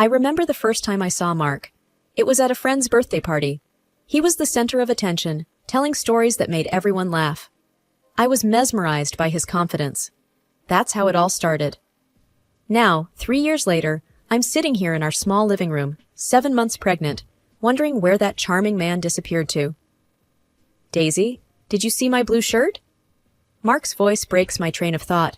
I remember the first time I saw Mark. It was at a friend's birthday party. He was the center of attention, telling stories that made everyone laugh. I was mesmerized by his confidence. That's how it all started. Now, 3 years later, I'm sitting here in our small living room, 7 months pregnant, wondering where that charming man disappeared to. Daisy, did you see my blue shirt? Mark's voice breaks my train of thought.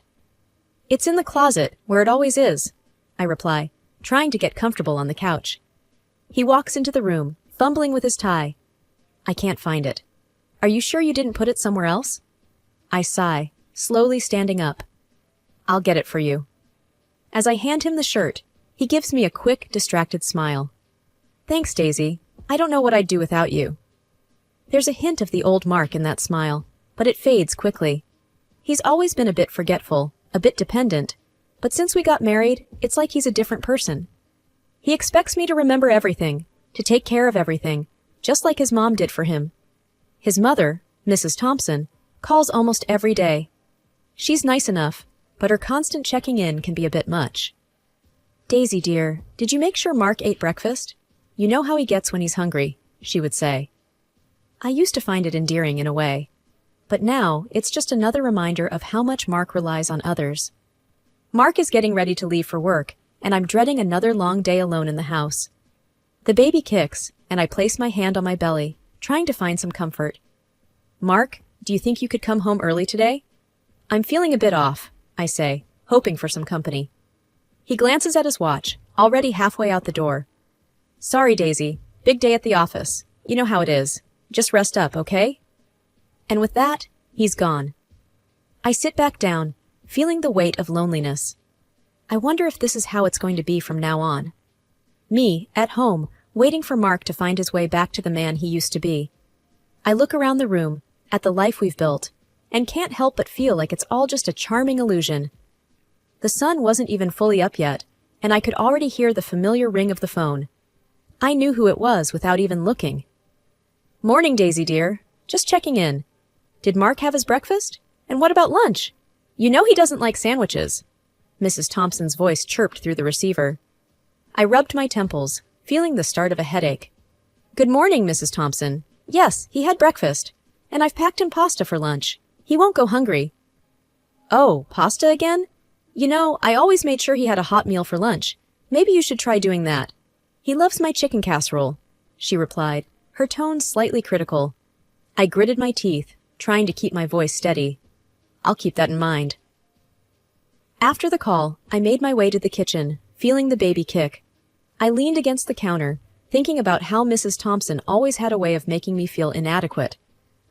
It's in the closet, where it always is, I reply, trying to get comfortable on the couch. He walks into the room, fumbling with his tie. I can't find it. Are you sure you didn't put it somewhere else? I sigh, slowly standing up. I'll get it for you. As I hand him the shirt, he gives me a quick, distracted smile. Thanks, Daisy. I don't know what I'd do without you. There's a hint of the old Mark in that smile, but it fades quickly. He's always been a bit forgetful, a bit dependent, but since we got married, it's like he's a different person. He expects me to remember everything, to take care of everything, just like his mom did for him. His mother, Mrs. Thompson, calls almost every day. She's nice enough, but her constant checking in can be a bit much. Daisy, dear, did you make sure Mark ate breakfast? You know how he gets when he's hungry, she would say. I used to find it endearing in a way, but now it's just another reminder of how much Mark relies on others. Mark is getting ready to leave for work, and I'm dreading another long day alone in the house. The baby kicks, and I place my hand on my belly, trying to find some comfort. Mark, do you think you could come home early today? I'm feeling a bit off, I say, hoping for some company. He glances at his watch, already halfway out the door. Sorry, Daisy. Big day at the office. You know how it is. Just rest up, okay? And with that, he's gone. I sit back down, feeling the weight of loneliness. I wonder if this is how it's going to be from now on. Me, at home, waiting for Mark to find his way back to the man he used to be. I look around the room, at the life we've built, and can't help but feel like it's all just a charming illusion. The sun wasn't even fully up yet, and I could already hear the familiar ring of the phone. I knew who it was without even looking. Morning, Daisy dear. Just checking in. Did Mark have his breakfast? And what about lunch? You know he doesn't like sandwiches. Mrs. Thompson's voice chirped through the receiver. I rubbed my temples, feeling the start of a headache. Good morning, Mrs. Thompson. Yes, he had breakfast. And I've packed him pasta for lunch. He won't go hungry. Oh, pasta again? You know, I always made sure he had a hot meal for lunch. Maybe you should try doing that. He loves my chicken casserole, she replied, her tone slightly critical. I gritted my teeth, trying to keep my voice steady. I'll keep that in mind. After the call, I made my way to the kitchen, feeling the baby kick. I leaned against the counter, thinking about how Mrs. Thompson always had a way of making me feel inadequate.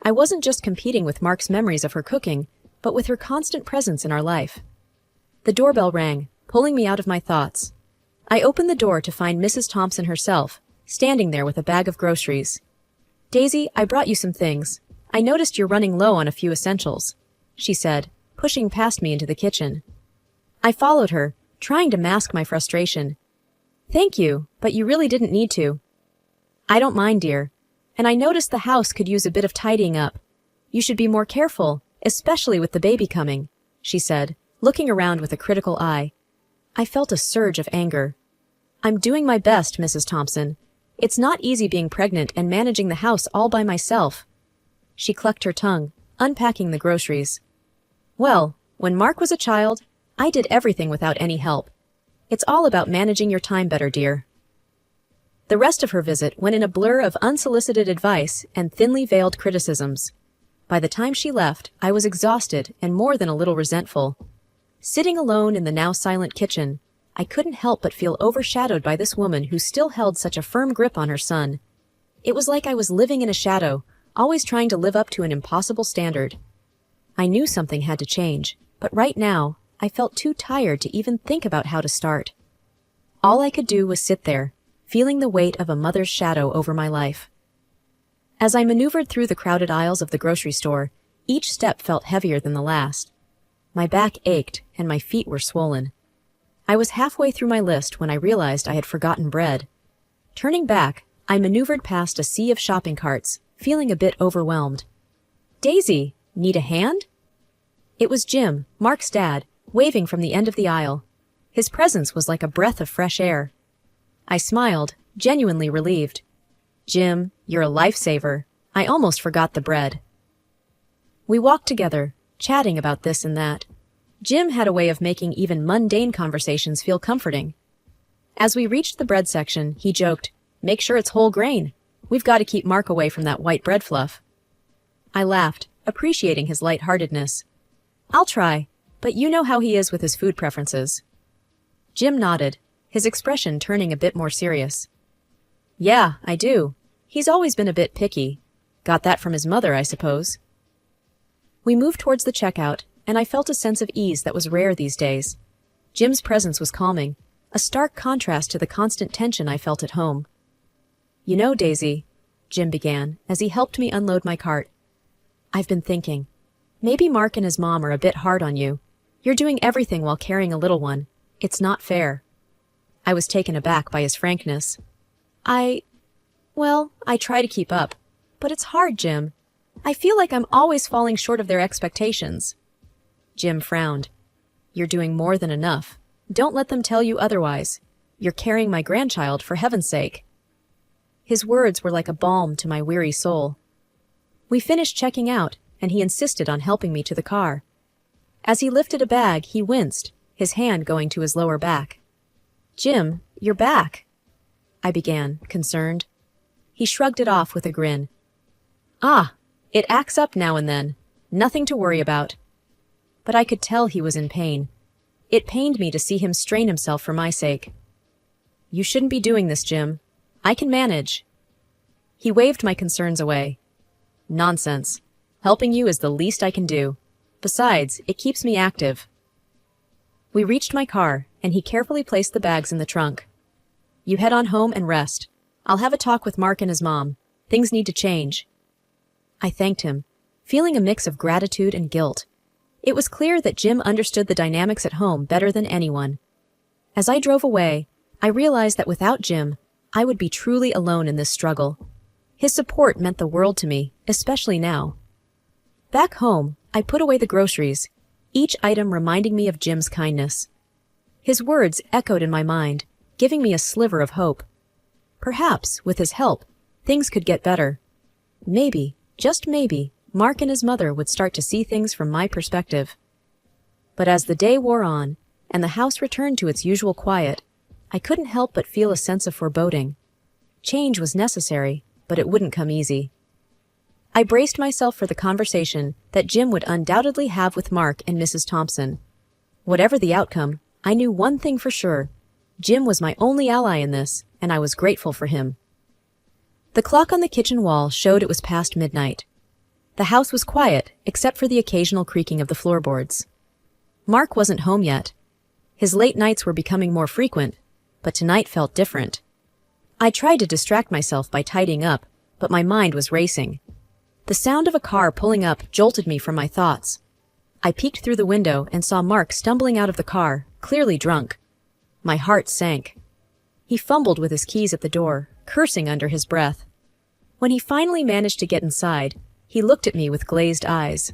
I wasn't just competing with Mark's memories of her cooking, but with her constant presence in our life. The doorbell rang, pulling me out of my thoughts. I opened the door to find Mrs. Thompson herself, standing there with a bag of groceries. Daisy, I brought you some things. I noticed you're running low on a few essentials, she said, pushing past me into the kitchen. I followed her, trying to mask my frustration. Thank you, but you really didn't need to. I don't mind, dear. And I noticed the house could use a bit of tidying up. You should be more careful, especially with the baby coming, she said, looking around with a critical eye. I felt a surge of anger. I'm doing my best, Mrs. Thompson. It's not easy being pregnant and managing the house all by myself. She clucked her tongue, unpacking the groceries. Well, when Mark was a child, I did everything without any help. It's all about managing your time better, dear. The rest of her visit went in a blur of unsolicited advice and thinly veiled criticisms. By the time she left, I was exhausted and more than a little resentful. Sitting alone in the now silent kitchen, I couldn't help but feel overshadowed by this woman who still held such a firm grip on her son. It was like I was living in a shadow, always trying to live up to an impossible standard. I knew something had to change, but right now, I felt too tired to even think about how to start. All I could do was sit there, feeling the weight of a mother's shadow over my life. As I maneuvered through the crowded aisles of the grocery store, each step felt heavier than the last. My back ached, and my feet were swollen. I was halfway through my list when I realized I had forgotten bread. Turning back, I maneuvered past a sea of shopping carts, feeling a bit overwhelmed. Daisy, need a hand? It was Jim, Mark's dad, waving from the end of the aisle. His presence was like a breath of fresh air. I smiled, genuinely relieved. Jim, you're a lifesaver. I almost forgot the bread. We walked together, chatting about this and that. Jim had a way of making even mundane conversations feel comforting. As we reached the bread section, he joked, "Make sure it's whole grain. We've got to keep Mark away from that white bread fluff." I laughed, appreciating his lightheartedness. "I'll try, but you know how he is with his food preferences." Jim nodded, his expression turning a bit more serious. "Yeah, I do. He's always been a bit picky. Got that from his mother, I suppose." We moved towards the checkout, and I felt a sense of ease that was rare these days. Jim's presence was calming, a stark contrast to the constant tension I felt at home. "You know, Daisy," Jim began, as he helped me unload my cart, "I've been thinking. Maybe Mark and his mom are a bit hard on you. You're doing everything while carrying a little one. It's not fair." I was taken aback by his frankness. I try to keep up. But it's hard, Jim. I feel like I'm always falling short of their expectations." Jim frowned. "You're doing more than enough. Don't let them tell you otherwise. You're carrying my grandchild, for heaven's sake." His words were like a balm to my weary soul. We finished checking out, and he insisted on helping me to the car. As he lifted a bag, he winced, his hand going to his lower back. "Jim, you're back," I began, concerned. He shrugged it off with a grin. "Ah, it acts up now and then. Nothing to worry about." But I could tell he was in pain. It pained me to see him strain himself for my sake. "You shouldn't be doing this, Jim. I can manage." He waved my concerns away. "Nonsense. Helping you is the least I can do. Besides, it keeps me active." We reached my car, and he carefully placed the bags in the trunk. "You head on home and rest. I'll have a talk with Mark and his mom. Things need to change." I thanked him, feeling a mix of gratitude and guilt. It was clear that Jim understood the dynamics at home better than anyone. As I drove away, I realized that without Jim, I would be truly alone in this struggle. His support meant the world to me, especially now. Back home, I put away the groceries, each item reminding me of Jim's kindness. His words echoed in my mind, giving me a sliver of hope. Perhaps, with his help, things could get better. Maybe, just maybe, Mark and his mother would start to see things from my perspective. But as the day wore on, and the house returned to its usual quiet, I couldn't help but feel a sense of foreboding. Change was necessary, but it wouldn't come easy. I braced myself for the conversation that Jim would undoubtedly have with Mark and Mrs. Thompson. Whatever the outcome, I knew one thing for sure. Jim was my only ally in this, and I was grateful for him. The clock on the kitchen wall showed it was past midnight. The house was quiet, except for the occasional creaking of the floorboards. Mark wasn't home yet. His late nights were becoming more frequent, but tonight felt different. I tried to distract myself by tidying up, but my mind was racing. The sound of a car pulling up jolted me from my thoughts. I peeked through the window and saw Mark stumbling out of the car, clearly drunk. My heart sank. He fumbled with his keys at the door, cursing under his breath. When he finally managed to get inside, he looked at me with glazed eyes.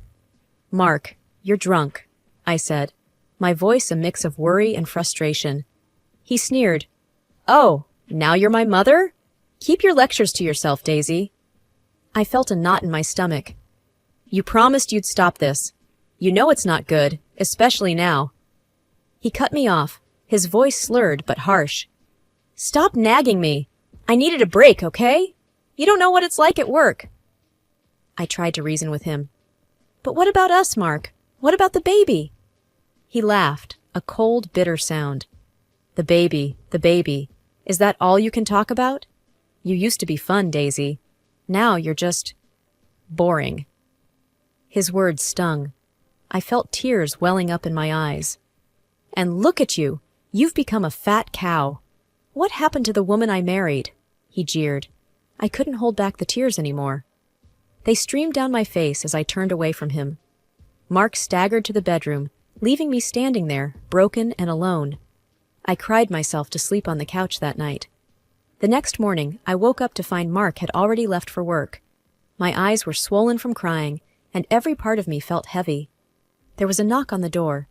"Mark, you're drunk," I said, my voice a mix of worry and frustration. He sneered. "Oh, now you're my mother? Keep your lectures to yourself, Daisy." I felt a knot in my stomach. "You promised you'd stop this. You know it's not good, especially now." He cut me off, his voice slurred but harsh. "Stop nagging me. I needed a break, okay? You don't know what it's like at work." I tried to reason with him. "But what about us, Mark? What about the baby?" He laughed, a cold, bitter sound. The baby. Is that all you can talk about? You used to be fun, Daisy. Now you're just boring." His words stung. I felt tears welling up in my eyes. "And look at you. You've become a fat cow. What happened to the woman I married?" He jeered. I couldn't hold back the tears anymore. They streamed down my face as I turned away from him. Mark staggered to the bedroom, leaving me standing there, broken and alone. I cried myself to sleep on the couch that night. The next morning, I woke up to find Mark had already left for work. My eyes were swollen from crying, and every part of me felt heavy. There was a knock on the door.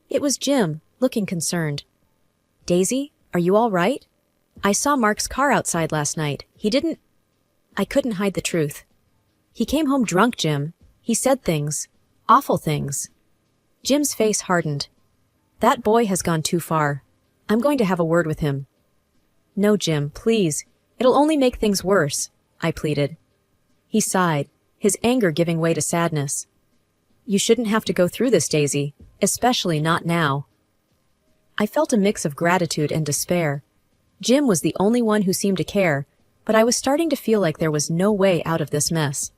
It was Jim, looking concerned. "Daisy, are you all right?" I saw Mark's car outside last night. I couldn't hide the truth. He came home drunk, Jim. He said things. Awful things. Jim's face hardened. That boy has gone too far. I'm going to have a word with him. No, Jim, please. It'll only make things worse, I pleaded. He sighed, his anger giving way to sadness. You shouldn't have to go through this, Daisy, especially not now. I felt a mix of gratitude and despair. Jim was the only one who seemed to care, but I was starting to feel like there was no way out of this mess.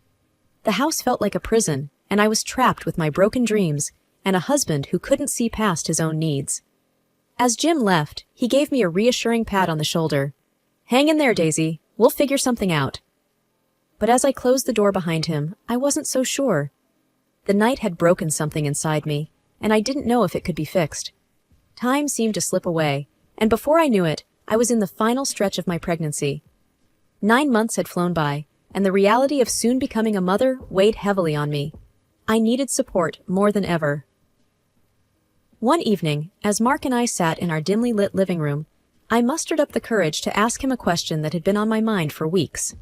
The house felt like a prison, and I was trapped with my broken dreams and a husband who couldn't see past his own needs. As Jim left, he gave me a reassuring pat on the shoulder. Hang in there, Daisy. We'll figure something out. But as I closed the door behind him, I wasn't so sure. The night had broken something inside me, and I didn't know if it could be fixed. Time seemed to slip away, and before I knew it, I was in the final stretch of my pregnancy. 9 months had flown by, and the reality of soon becoming a mother weighed heavily on me. I needed support more than ever. One evening, as Mark and I sat in our dimly lit living room, I mustered up the courage to ask him a question that had been on my mind for weeks.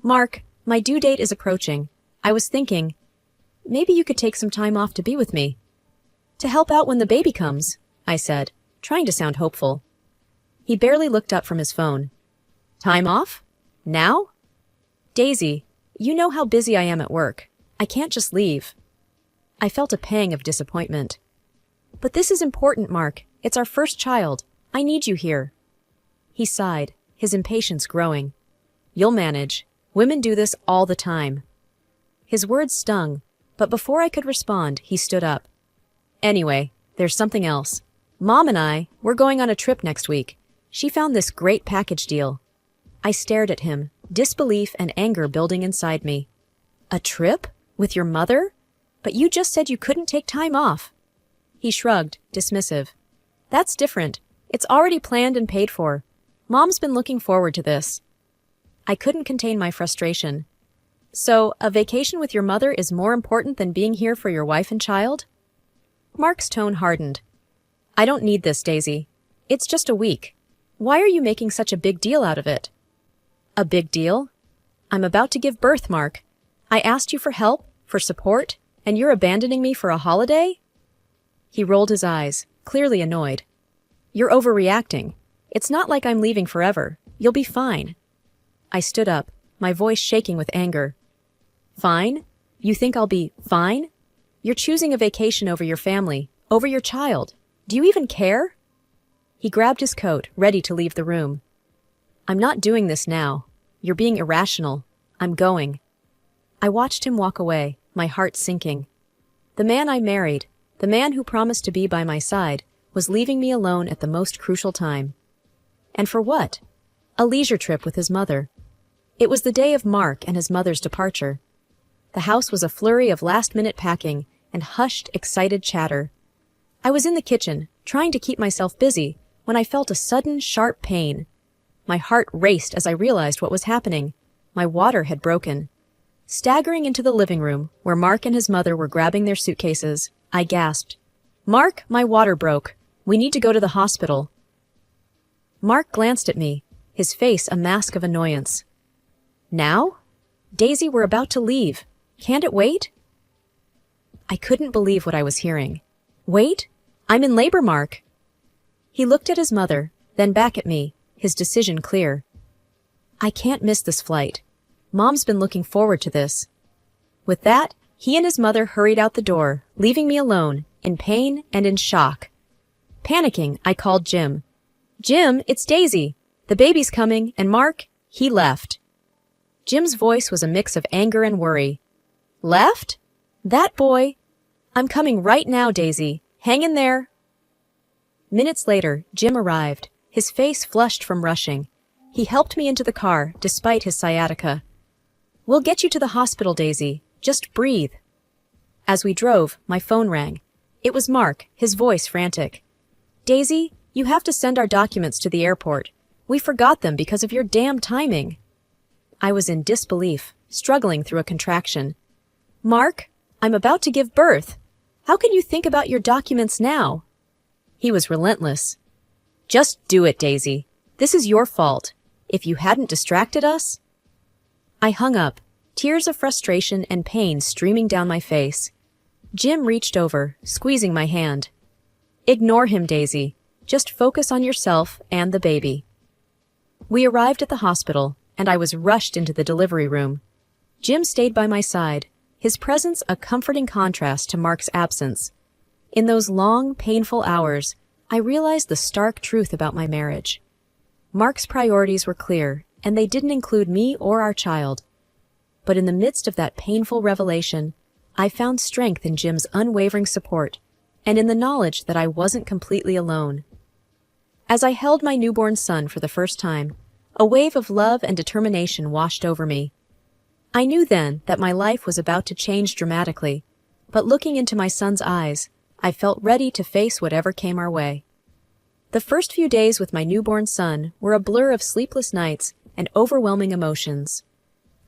Mark, my due date is approaching. I was thinking, maybe you could take some time off to be with me. To help out when the baby comes, I said, trying to sound hopeful. He barely looked up from his phone. Time off? Now? Daisy, you know how busy I am at work. I can't just leave. I felt a pang of disappointment. But this is important, Mark. It's our first child. I need you here. He sighed, his impatience growing. You'll manage. Women do this all the time. His words stung, but before I could respond, he stood up. Anyway, there's something else. Mom and we're going on a trip next week. She found this great package deal. I stared at him, disbelief and anger building inside me. A trip? With your mother? But you just said you couldn't take time off. He shrugged, dismissive. That's different. It's already planned and paid for. Mom's been looking forward to this. I couldn't contain my frustration. So, a vacation with your mother is more important than being here for your wife and child? Mark's tone hardened. I don't need this, Daisy. It's just a week. Why are you making such a big deal out of it? A big deal? I'm about to give birth, Mark. I asked you for help, for support, and you're abandoning me for a holiday? He rolled his eyes, clearly annoyed. You're overreacting. It's not like I'm leaving forever. You'll be fine. I stood up, my voice shaking with anger. Fine? You think I'll be fine? You're choosing a vacation over your family, over your child. Do you even care? He grabbed his coat, ready to leave the room. I'm not doing this now. You're being irrational. I'm going. I watched him walk away, my heart sinking. The man I married, the man who promised to be by my side, was leaving me alone at the most crucial time. And for what? A leisure trip with his mother. It was the day of Mark and his mother's departure. The house was a flurry of last-minute packing and hushed, excited chatter. I was in the kitchen, trying to keep myself busy, when I felt a sudden, sharp pain. My heart raced as I realized what was happening. My water had broken. Staggering into the living room, where Mark and his mother were grabbing their suitcases, I gasped, Mark, my water broke. We need to go to the hospital. Mark glanced at me, his face a mask of annoyance. Now? Daisy, we're about to leave. Can't it wait? I couldn't believe what I was hearing. Wait? I'm in labor, Mark. He looked at his mother, then back at me, his decision clear. I can't miss this flight. Mom's been looking forward to this. With that, he and his mother hurried out the door, leaving me alone, in pain and in shock. Panicking, I called Jim. Jim, it's Daisy. The baby's coming, and Mark, he left. Jim's voice was a mix of anger and worry. Left? That boy? I'm coming right now, Daisy. Hang in there. Minutes later, Jim arrived, his face flushed from rushing. He helped me into the car, despite his sciatica. We'll get you to the hospital, Daisy. Just breathe. As we drove, my phone rang. It was Mark, his voice frantic. Daisy, you have to send our documents to the airport. We forgot them because of your damn timing. I was in disbelief, struggling through a contraction. Mark, I'm about to give birth. How can you think about your documents now? He was relentless. Just do it, Daisy. This is your fault. If you hadn't distracted us. I hung up, tears of frustration and pain streaming down my face. Jim reached over, squeezing my hand. Ignore him, Daisy. Just focus on yourself and the baby. We arrived at the hospital, and I was rushed into the delivery room. Jim stayed by my side, his presence a comforting contrast to Mark's absence. In those long, painful hours, I realized the stark truth about my marriage. Mark's priorities were clear, and they didn't include me or our child. But in the midst of that painful revelation, I found strength in Jim's unwavering support, and in the knowledge that I wasn't completely alone. As I held my newborn son for the first time, a wave of love and determination washed over me. I knew then that my life was about to change dramatically, but looking into my son's eyes, I felt ready to face whatever came our way. The first few days with my newborn son were a blur of sleepless nights and overwhelming emotions.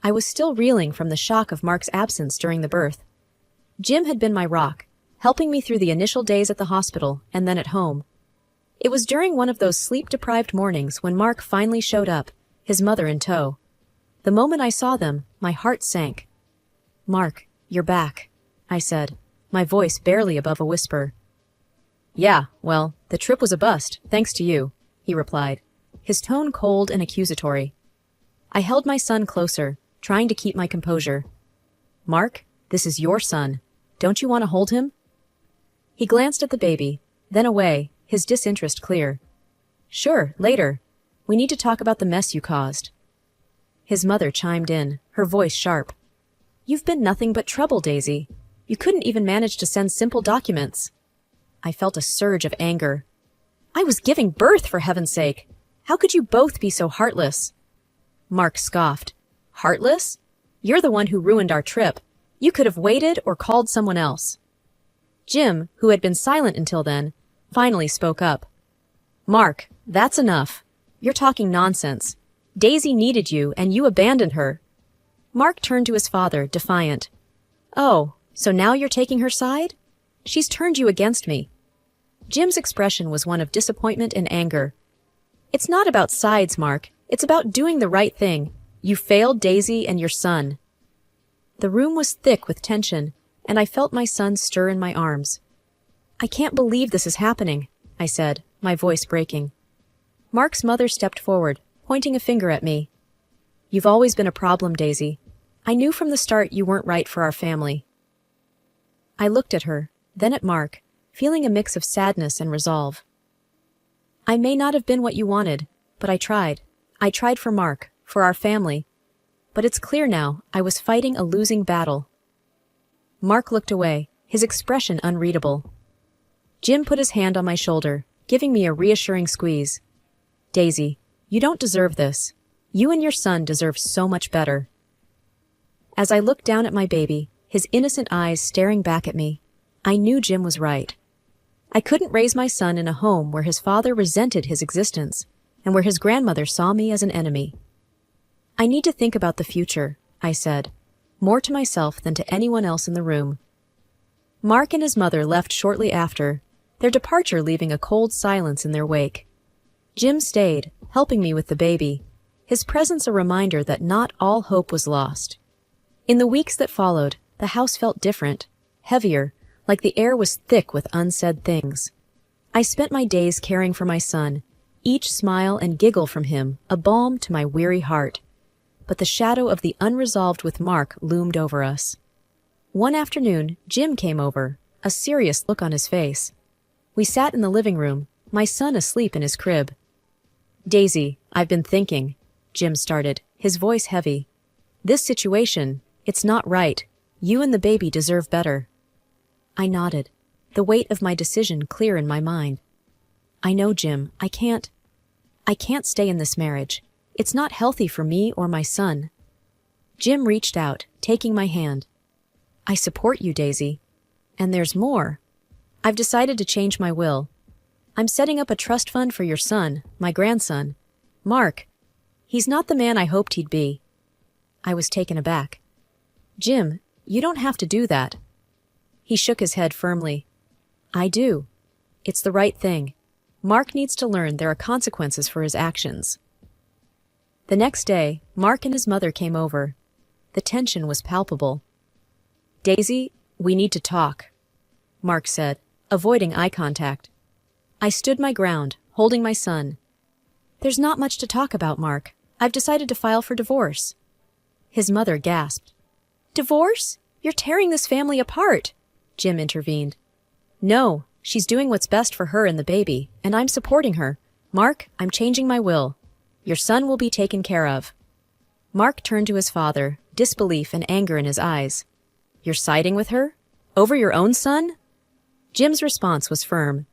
I was still reeling from the shock of Mark's absence during the birth. Jim had been my rock, helping me through the initial days at the hospital and then at home. It was during one of those sleep-deprived mornings when Mark finally showed up, his mother in tow. The moment I saw them, my heart sank. "Mark, you're back," I said, my voice barely above a whisper. "Yeah, well, the trip was a bust, thanks to you," he replied, his tone cold and accusatory. I held my son closer, trying to keep my composure. "Mark, this is your son. Don't you want to hold him?" He glanced at the baby, then away, his disinterest clear. "Sure, later. We need to talk about the mess you caused." His mother chimed in, her voice sharp. "You've been nothing but trouble, Daisy. You couldn't even manage to send simple documents." I felt a surge of anger. "I was giving birth, for heaven's sake. How could you both be so heartless?" Mark scoffed. "Heartless? You're the one who ruined our trip. You could have waited or called someone else." Jim, who had been silent until then, finally spoke up. "Mark, that's enough. You're talking nonsense. Daisy needed you, and you abandoned her." Mark turned to his father, defiant. "Oh, so now you're taking her side? She's turned you against me." Jim's expression was one of disappointment and anger. "It's not about sides, Mark. It's about doing the right thing. You failed Daisy and your son." The room was thick with tension, and I felt my son stir in my arms. "I can't believe this is happening," I said, my voice breaking. Mark's mother stepped forward, pointing a finger at me. "You've always been a problem, Daisy. I knew from the start you weren't right for our family." I looked at her, then at Mark, feeling a mix of sadness and resolve. "I may not have been what you wanted, but I tried. I tried for Mark, for our family. But it's clear now I was fighting a losing battle." Mark looked away, his expression unreadable. Jim put his hand on my shoulder, giving me a reassuring squeeze. "Daisy, you don't deserve this. You and your son deserve so much better." As I looked down at my baby, his innocent eyes staring back at me, I knew Jim was right. I couldn't raise my son in a home where his father resented his existence, and where his grandmother saw me as an enemy. "I need to think about the future," I said, more to myself than to anyone else in the room. Mark and his mother left shortly after, their departure leaving a cold silence in their wake. Jim stayed, helping me with the baby, his presence a reminder that not all hope was lost. In the weeks that followed, the house felt different, heavier, like the air was thick with unsaid things. I spent my days caring for my son, each smile and giggle from him a balm to my weary heart. But the shadow of the unresolved with Mark loomed over us. One afternoon, Jim came over, a serious look on his face. We sat in the living room, my son asleep in his crib. "Daisy, I've been thinking," Jim started, his voice heavy. "This situation, it's not right. You and the baby deserve better." I nodded, the weight of my decision clear in my mind. "I know, Jim, I can't stay in this marriage. It's not healthy for me or my son." Jim reached out, taking my hand. "I support you, Daisy. And there's more. I've decided to change my will. I'm setting up a trust fund for your son, my grandson. Mark. He's not the man I hoped he'd be." I was taken aback. "Jim, you don't have to do that." He shook his head firmly. "I do. It's the right thing. Mark needs to learn there are consequences for his actions. The next day, Mark and his mother came over. The tension was palpable. "Daisy, we need to talk," Mark said, avoiding eye contact. I stood my ground, holding my son. "There's not much to talk about, Mark. I've decided to file for divorce." His mother gasped. "Divorce? You're tearing this family apart," Jim intervened. "No, she's doing what's best for her and the baby, and I'm supporting her. Mark, I'm changing my will. Your son will be taken care of." Mark turned to his father, disbelief and anger in his eyes. "You're siding with her? Over your own son?" Jim's response was firm.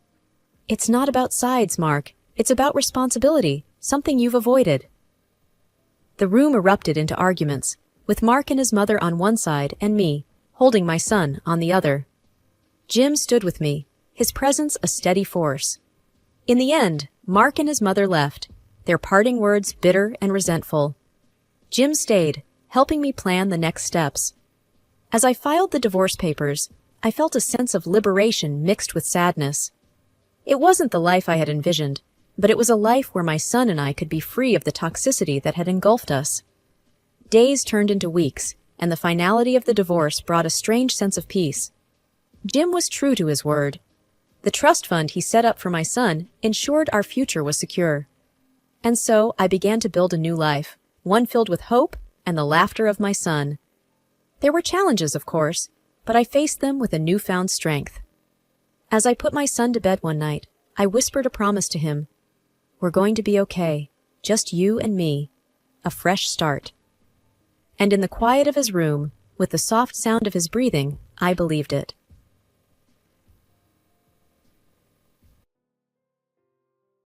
"It's not about sides, Mark. It's about responsibility, something you've avoided." The room erupted into arguments, with Mark and his mother on one side and me, holding my son, on the other. Jim stood with me, his presence a steady force. In the end, Mark and his mother left, their parting words bitter and resentful. Jim stayed, helping me plan the next steps. As I filed the divorce papers, I felt a sense of liberation mixed with sadness. It wasn't the life I had envisioned, but it was a life where my son and I could be free of the toxicity that had engulfed us. Days turned into weeks, and the finality of the divorce brought a strange sense of peace. Jim was true to his word. The trust fund he set up for my son ensured our future was secure. And so I began to build a new life, one filled with hope and the laughter of my son. There were challenges, of course, but I faced them with a newfound strength. As I put my son to bed one night, I whispered a promise to him. "We're going to be okay, just you and me. A fresh start." And in the quiet of his room, with the soft sound of his breathing, I believed it.